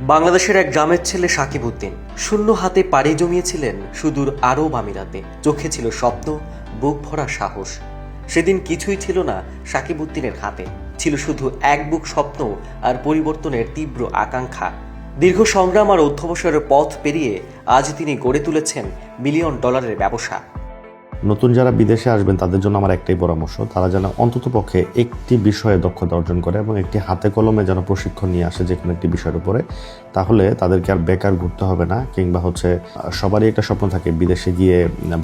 বাংলাদেশের এক গ্রামের ছেলে সাকিব উদ্দিন শূন্য হাতে পাড়ি জমিয়েছিলেন সুদূর আরব আমিরাতে। চোখে ছিল স্বপ্ন, বুক ভরা সাহস। সেদিন কিছুই ছিল না সাকিব উদ্দিনের হাতে, ছিল শুধু এক বুক স্বপ্ন আর পরিবর্তনের তীব্র আকাঙ্ক্ষা। দীর্ঘ সংগ্রাম আর অধ্যবসায়ের পথ পেরিয়ে আজ তিনি গড়ে তুলেছেন মিলিয়ন ডলারের ব্যবসা। নতুন যারা বিদেশে আসবেন তাদের জন্য আমার একটাই পরামর্শ, তারা যেন অন্ততপক্ষে একটি বিষয়ে দক্ষতা অর্জন করে এবং একটি হাতে কলমে যেন প্রশিক্ষণ নিয়ে আসে যে কোনো একটি বিষয়ের উপরে। তাহলে তাদেরকে আর বেকার ঘুরতে হবে না, কিংবা সবারই একটা স্বপ্ন থাকে বিদেশে গিয়ে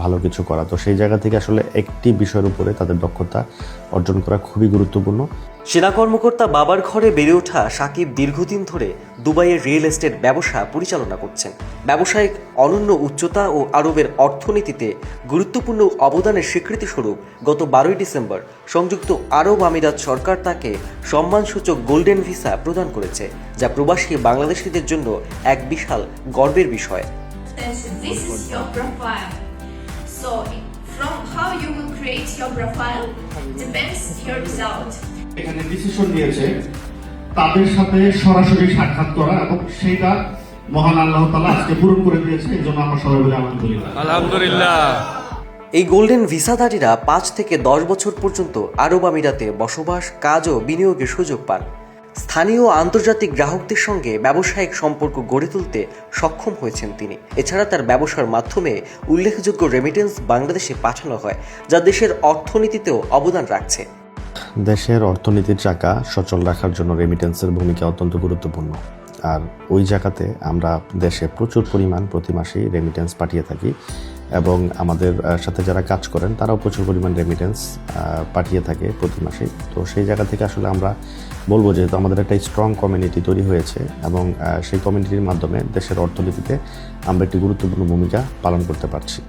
ভালো কিছু করা। তো সেই জায়গা থেকে আসলে একটি বিষয়ের উপরে তাদের দক্ষতা অর্জন করা খুবই গুরুত্বপূর্ণ। সেনা কর্মকর্তা বাবার ঘরে বেড়ে ওঠা সাকিব দীর্ঘদিন ধরে দুবাইয়ের রিয়েল এস্টেট ব্যবসা পরিচালনা করছেন। ব্যবসায়িক অনন্য উচ্চতা ও আরবের অর্থনীতিতে গুরুত্বপূর্ণ অবদানের স্বীকৃতিস্বরূপ গত 12ই ডিসেম্বর সংযুক্ত আরব আমিরাত সরকার তাকে সম্মানসূচক গোল্ডেন ভিসা প্রদান করেছে, যা প্রবাসী বাংলাদেশিদের জন্য এক বিশাল গর্বের বিষয়। This is your profile. So, from how you will create your profile depends your result. এখানে ডিসিশন নিয়েছে তাদের সাথে সরাসরি সাক্ষাৎ করা, এবং সেইটা মহান আল্লাহ তাআলা আজকে পূরণ করে দিয়েছে। এই জন্য আমরা সবাই বলি আলহামদুলিল্লাহ। এই গোল্ডেন ভিসাধারীরা 5 থেকে 10 বছর পর্যন্ত আরব আমিরাতে বসবাস, কাজ ও বিনিয়োগের সুযোগ পান। স্থানীয় ও আন্তর্জাতিক গ্রাহকদের সঙ্গে ব্যবসায়িক সম্পর্ক গড়ে তুলতে সক্ষম হয়েছেন তিনি। এছাড়া তার ব্যবসার মাধ্যমে উল্লেখযোগ্য রেমিটেন্স বাংলাদেশে পাঠানো হয়, যা দেশের অর্থনীতিতেও অবদান রাখছে। দেশের অর্থনীতির চাকা সচল রাখার জন্য রেমিটেন্সের ভূমিকা অত্যন্ত গুরুত্বপূর্ণ। আর ওই জায়গাতে আমরা দেশে প্রচুর পরিমাণ প্রতি মাসেই রেমিটেন্স পাঠিয়ে থাকি, এবং আমাদের সাথে যারা কাজ করেন তারাও প্রচুর পরিমাণ রেমিটেন্স পাঠিয়ে থাকে প্রতি মাসেই। তো সেই জায়গা থেকে আসলে আমরা বলবো, যেহেতু আমাদের একটা স্ট্রং কমিউনিটি তৈরি হয়েছে, এবং সেই কমিউনিটির মাধ্যমে দেশের অর্থনীতিতে আমরা একটি গুরুত্বপূর্ণ ভূমিকা পালন করতে পারছি।